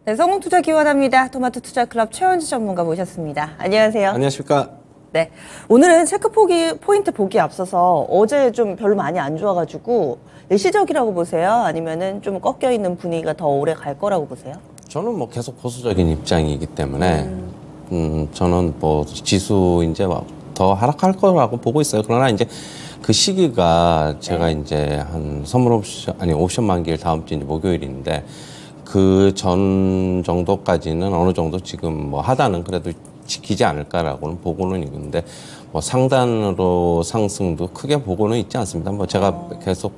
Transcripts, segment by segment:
네, 성공투자 기원합니다. 토마토 투자클럽 최원지 전문가 모셨습니다. 안녕하세요. 안녕하십니까. 네, 오늘은 체크 포인트 보기에 앞서서 어제 좀 별로 많이 안 좋아가지고 일시적이라고 보세요? 아니면은 좀 꺾여 있는 분위기가 더 오래 갈 거라고 보세요? 저는 뭐 계속 보수적인 입장이기 때문에 저는 뭐 지수 이제 더 하락할 거라고 보고 있어요. 그러나 이제 그 시기가 제가 이제 한 선물 옵션 만기일 다음 주 이제 목요일인데 그 전 정도까지는 어느 정도 지금 뭐 하단은 그래도 지키지 않을까라고는 보고는 있는데 뭐 상단으로 상승도 크게 보고는 있지 않습니다. 뭐 제가 계속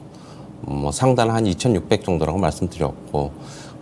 뭐 상단 한 2,600 정도라고 말씀드렸고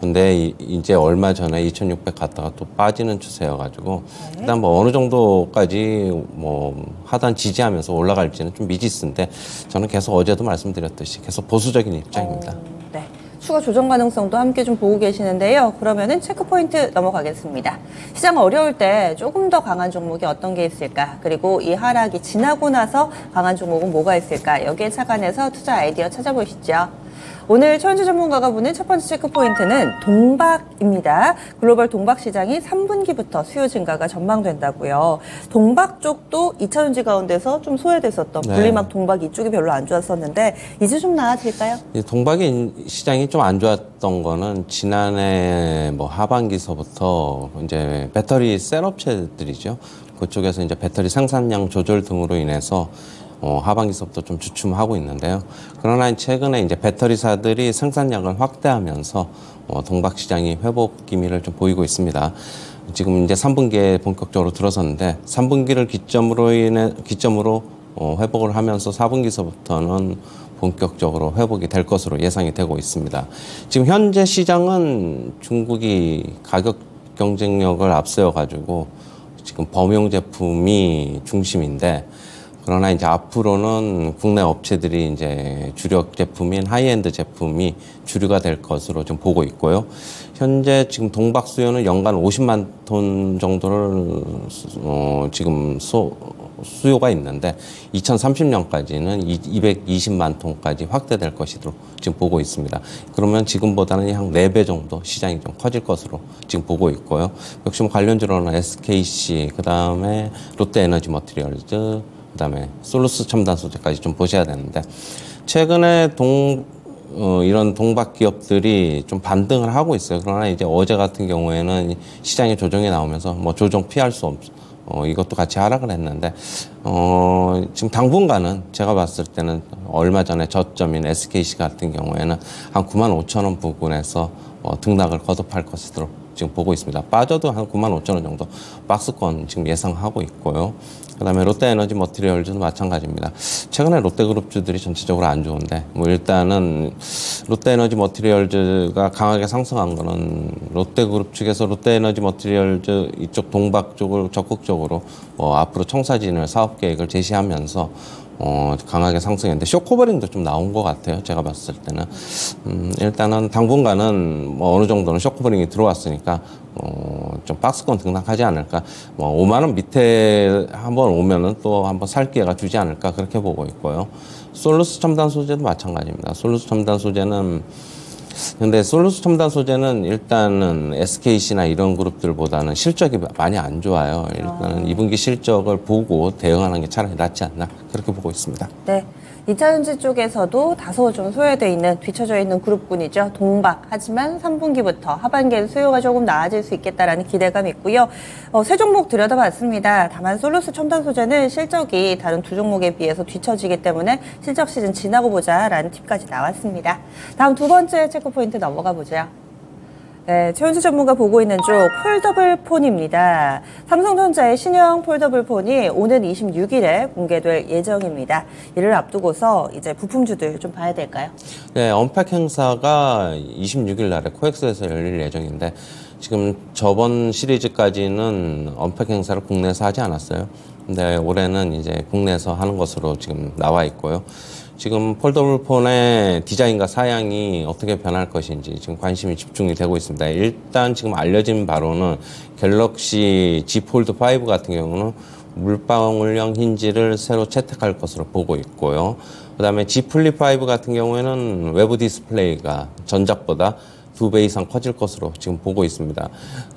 근데 이제 얼마 전에 2,600 갔다가 또 빠지는 추세여가지고 일단 뭐 어느 정도까지 뭐 하단 지지하면서 올라갈지는 좀 미지수인데 저는 계속 어제도 말씀드렸듯이 계속 보수적인 입장입니다. 네. 추가 조정 가능성도 함께 좀 보고 계시는데요. 그러면은 체크포인트 넘어가겠습니다. 시장 어려울 때 조금 더 강한 종목이 어떤 게 있을까? 그리고 이 하락이 지나고 나서 강한 종목은 뭐가 있을까? 여기에 착안해서 투자 아이디어 찾아보시죠. 오늘 최원지 전문가가 보는 첫 번째 체크포인트는 동박입니다. 글로벌 동박 시장이 3분기부터 수요 증가가 전망된다고요. 동박 쪽도 2차전지 가운데서 좀 소외됐었던 분리막 동박 이쪽이 별로 안 좋았었는데 이제 좀 나아질까요? 동박이 시장이 좀 안 좋았던 거는 지난해 뭐 하반기서부터 이제 배터리 셀 업체들이죠. 그쪽에서 이제 배터리 생산량 조절 등으로 인해서 하반기서부터 좀 주춤하고 있는데요. 그러나 최근에 이제 배터리사들이 생산량을 확대하면서 동박 시장이 회복 기미를 좀 보이고 있습니다. 지금 이제 3분기에 본격적으로 들어섰는데 3분기를 기점으로 회복을 하면서 4분기서부터는 본격적으로 회복이 될 것으로 예상이 되고 있습니다. 지금 현재 시장은 중국이 가격 경쟁력을 앞세워 가지고 지금 범용 제품이 중심인데 그러나 이제 앞으로는 국내 업체들이 이제 주력 제품인 하이엔드 제품이 주류가 될 것으로 좀 보고 있고요. 현재 지금 동박 수요는 연간 50만 톤 정도를 지금 수요가 있는데 2030년까지는 220만 톤까지 확대될 것으로 지금 보고 있습니다. 그러면 지금보다는 한 4배 정도 시장이 좀 커질 것으로 지금 보고 있고요. 역시 뭐 관련주로는 SKC, 그다음에 롯데에너지 머티리얼즈, 그다음에 솔루스 첨단 소재까지 좀 보셔야 되는데 최근에 이런 동박 기업들이 좀 반등을 하고 있어요. 그러나 이제 어제 같은 경우에는 시장에 조정이 나오면서 뭐 조정 피할 수 이것도 같이 하락을 했는데 지금 당분간은 제가 봤을 때는 얼마 전에 저점인 SKC 같은 경우에는 한 95,000원 부근에서 등락을 거듭할 것으로 지금 보고 있습니다. 빠져도 한 95,000원 정도 박스권 지금 예상하고 있고요. 그다음에 롯데에너지 머티리얼즈도 마찬가지입니다. 최근에 롯데그룹주들이 전체적으로 안 좋은데 뭐 일단은 롯데에너지 머티리얼즈가 강하게 상승한 거는 롯데그룹 측에서 롯데에너지 머티리얼즈 이쪽 동박 쪽을 적극적으로 앞으로 청사진을 사업 계획을 제시하면서 강하게 상승했는데 쇼커버링도 좀 나온 것 같아요. 제가 봤을 때는 일단은 당분간은 뭐 어느 정도는 쇼커버링이 들어왔으니까 좀 박스권 등락하지 않을까. 뭐 5만 원 밑에 한번 오면은 또 한번 살 기회가 주지 않을까 그렇게 보고 있고요. 솔루스 첨단 소재도 마찬가지입니다. 솔루스 첨단 소재는 근데 솔루스 첨단 소재는 일단은 SKC나 이런 그룹들보다는 실적이 많이 안 좋아요. 일단은 2분기 실적을 보고 대응하는 게 차라리 낫지 않나 그렇게 보고 있습니다. 네. 2차전지 쪽에서도 다소 좀 소외되어 있는, 뒤처져 있는 그룹군이죠. 동박. 하지만 3분기부터 하반기엔 수요가 조금 나아질 수 있겠다라는 기대감이 있고요. 세 종목 들여다봤습니다. 다만 솔루스 첨단 소재는 실적이 다른 두 종목에 비해서 뒤처지기 때문에 실적 시즌 지나고 보자라는 팁까지 나왔습니다. 다음 두 번째 체크포인트 넘어가 보죠. 네, 최원지 전문가 보고 있는 쪽 폴더블 폰입니다. 삼성전자의 신형 폴더블 폰이 오는 26일에 공개될 예정입니다. 이를 앞두고서 이제 부품주들 좀 봐야 될까요? 네, 언팩 행사가 26일 날에 코엑스에서 열릴 예정인데 지금 저번 시리즈까지는 언팩 행사를 국내에서 하지 않았어요. 근데 올해는 이제 국내에서 하는 것으로 지금 나와 있고요. 지금 폴더블 폰의 디자인과 사양이 어떻게 변할 것인지 지금 관심이 집중이 되고 있습니다. 일단 지금 알려진 바로는 갤럭시 Z 폴드 5 같은 경우는 물방울형 힌지를 새로 채택할 것으로 보고 있고요. 그다음에 Z 플립 5 같은 경우에는 외부 디스플레이가 전작보다 2배 이상 커질 것으로 지금 보고 있습니다.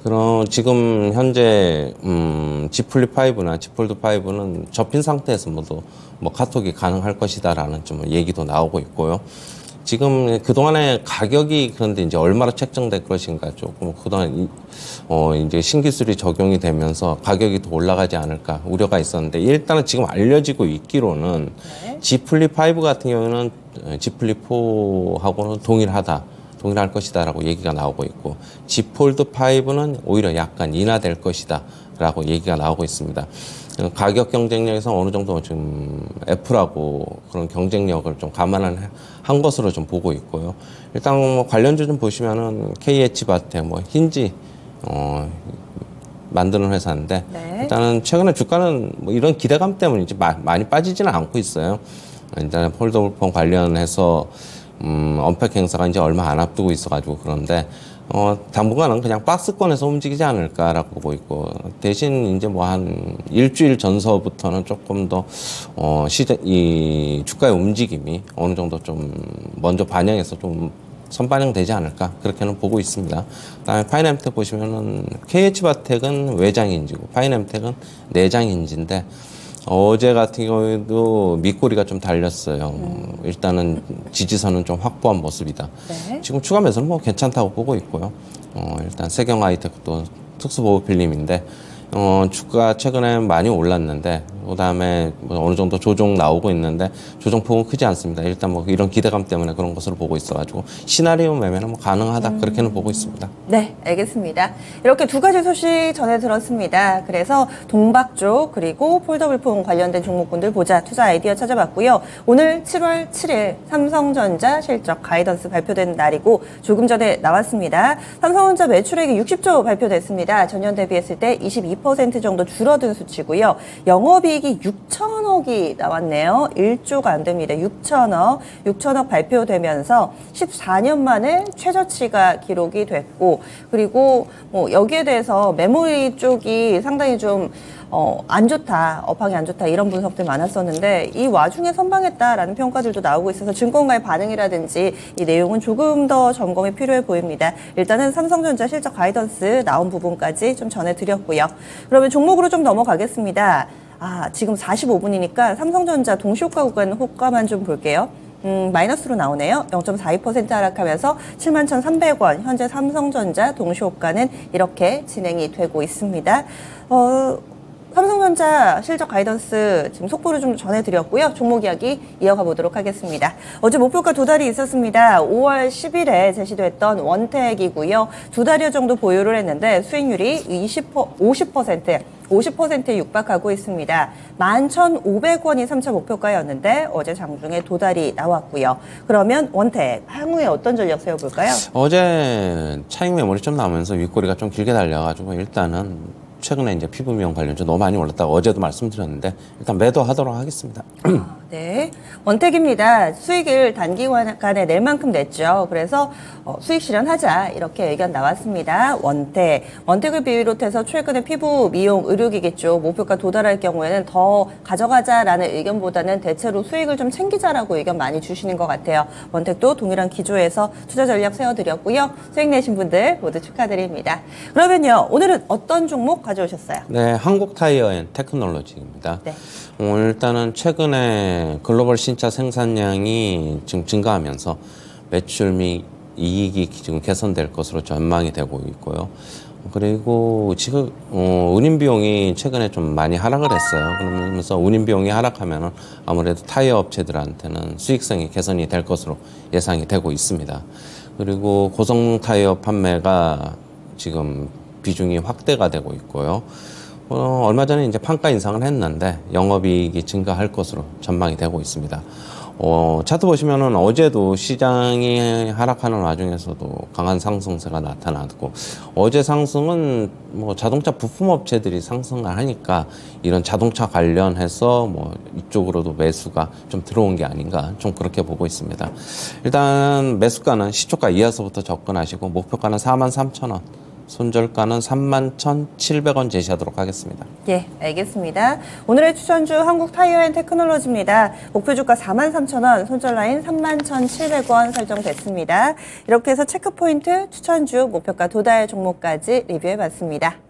그럼 지금 현재 Z 플립 5나 Z 폴드 5는 접힌 상태에서 모두 뭐 카톡이 가능할 것이다라는 좀 얘기도 나오고 있고요. 지금 그동안의 가격이 그런데 이제 얼마로 책정될 것인가 조금 그동안 이제 신기술이 적용이 되면서 가격이 더 올라가지 않을까 우려가 있었는데 일단은 지금 알려지고 있기로는 Z 플립 5 같은 경우는 Z 플립 4하고는 동일할 것이다라고 얘기가 나오고 있고 Z 폴드 5는 오히려 약간 인하될 것이다라고 얘기가 나오고 있습니다. 가격 경쟁력에서 어느 정도 지금 애플하고 그런 경쟁력을 좀 감안한 것으로 좀 보고 있고요. 일단 뭐 관련주 좀 보시면은 KH바텍, 뭐 힌지 만드는 회사인데 네. 일단은 최근에 주가는 뭐 이런 기대감 때문에 이제 많이 빠지지는 않고 있어요. 일단은 폴더블폰 관련해서 언팩 행사가 이제 얼마 안 앞두고 있어가지고 그런데 당분간은 그냥 박스권에서 움직이지 않을까라고 보고 있고 대신 이제 뭐 한 일주일 전서부터는 조금 더 이 주가의 움직임이 어느 정도 좀 먼저 반영해서 좀 선반영되지 않을까 그렇게는 보고 있습니다. 그다음에 파이낸텍 보시면은 KH바텍은 외장인지고 파이낸텍은 내장인지인데 어제 같은 경우에도 밑꼬리가 좀 달렸어요. 일단은 지지선은 좀 확보한 모습이다. 네. 지금 추가 매수는 뭐 괜찮다고 보고 있고요. 일단 세경 하이텍도 특수보호 필름인데 주가 최근에 많이 올랐는데 그다음에 뭐 어느 정도 조정 나오고 있는데 조정폭은 크지 않습니다. 일단 뭐 이런 기대감 때문에 그런 것으로 보고 있어가지고 시나리오 매매는 뭐 가능하다 그렇게는 보고 있습니다. 네, 알겠습니다. 이렇게 두 가지 소식 전해 들었습니다. 그래서 동박 쪽 그리고 폴더블폰 관련된 종목군들 보자 투자 아이디어 찾아봤고요. 오늘 7월 7일 삼성전자 실적 가이던스 발표된 날이고 조금 전에 나왔습니다. 삼성전자 매출액이 60조 발표됐습니다. 전년 대비했을 때 22% 정도 줄어든 수치고요. 영업이익이 6천억이 나왔네요. 1조가 안 됩니다. 6천억 발표되면서 14년 만에 최저치가 기록이 됐고 그리고 뭐 여기에 대해서 메모리 쪽이 상당히 좀 안 좋다, 업황이 안 좋다 이런 분석들 많았었는데 이 와중에 선방했다라는 평가들도 나오고 있어서 증권가의 반응이라든지 이 내용은 조금 더 점검이 필요해 보입니다. 일단은 삼성전자 실적 가이던스 나온 부분까지 좀 전해드렸고요. 그러면 종목으로 좀 넘어가겠습니다. 지금 45분이니까 삼성전자 동시효과 구간 호가만 좀 볼게요. 마이너스로 나오네요. 0.42% 하락하면서 71,300원. 현재 삼성전자 동시호가는 이렇게 진행이 되고 있습니다. 삼성전자 실적 가이던스 지금 속보를 좀 전해드렸고요. 종목 이야기 이어가 보도록 하겠습니다. 어제 목표가 두 달이 있었습니다. 5월 10일에 제시됐던 원택이고요. 두 달여 정도 보유를 했는데 수익률이 50%에 육박하고 있습니다. 11,500원이 3차 목표가였는데 어제 장중에 도달이 나왔고요. 그러면 원택 향후에 어떤 전략 세워볼까요? 어제 차익 매물이 좀 나오면서 윗꼬리가 좀 길게 달려가지고 일단은 최근에 이제 피부 미용 관련주 너무 많이 올랐다고 어제도 말씀드렸는데 일단 매도하도록 하겠습니다. 네, 원택입니다. 수익을 단기간에 낼 만큼 냈죠. 그래서 수익 실현하자 이렇게 의견 나왔습니다. 원택을 비롯해서 최근에 피부 미용 의료기기 쪽 목표가 도달할 경우에는 더 가져가자라는 의견보다는 대체로 수익을 좀 챙기자라고 의견 많이 주시는 것 같아요. 원택도 동일한 기조에서 투자 전략 세워드렸고요. 수익 내신 분들 모두 축하드립니다. 그러면요, 오늘은 어떤 종목 가져오셨어요? 네, 한국타이어앤테크놀로지입니다. 네. 일단은 최근에 글로벌 신차 생산량이 지금 증가하면서 매출 및 이익이 지금 개선될 것으로 전망이 되고 있고요. 그리고 지금 운임 비용이 최근에 좀 많이 하락을 했어요. 그러면서 운임 비용이 하락하면은 아무래도 타이어 업체들한테는 수익성이 개선이 될 것으로 예상이 되고 있습니다. 그리고 고성 타이어 판매가 지금 비중이 확대가 되고 있고요. 얼마 전에 이제 판가 인상을 했는데 영업이익이 증가할 것으로 전망이 되고 있습니다. 차트 보시면은 어제도 시장이 하락하는 와중에서도 강한 상승세가 나타났고 어제 상승은 뭐 자동차 부품 업체들이 상승을 하니까 이런 자동차 관련해서 뭐 이쪽으로도 매수가 좀 들어온 게 아닌가 좀 그렇게 보고 있습니다. 일단 매수가는 시초가 이하서부터 접근하시고 목표가는 43,000원. 손절가는 31,700원 제시하도록 하겠습니다. 예, 알겠습니다. 오늘의 추천주 한국타이어앤테크놀로지입니다. 목표주가 43,000원, 손절라인 31,700원 설정됐습니다. 이렇게 해서 체크포인트, 추천주, 목표가 도달 종목까지 리뷰해봤습니다.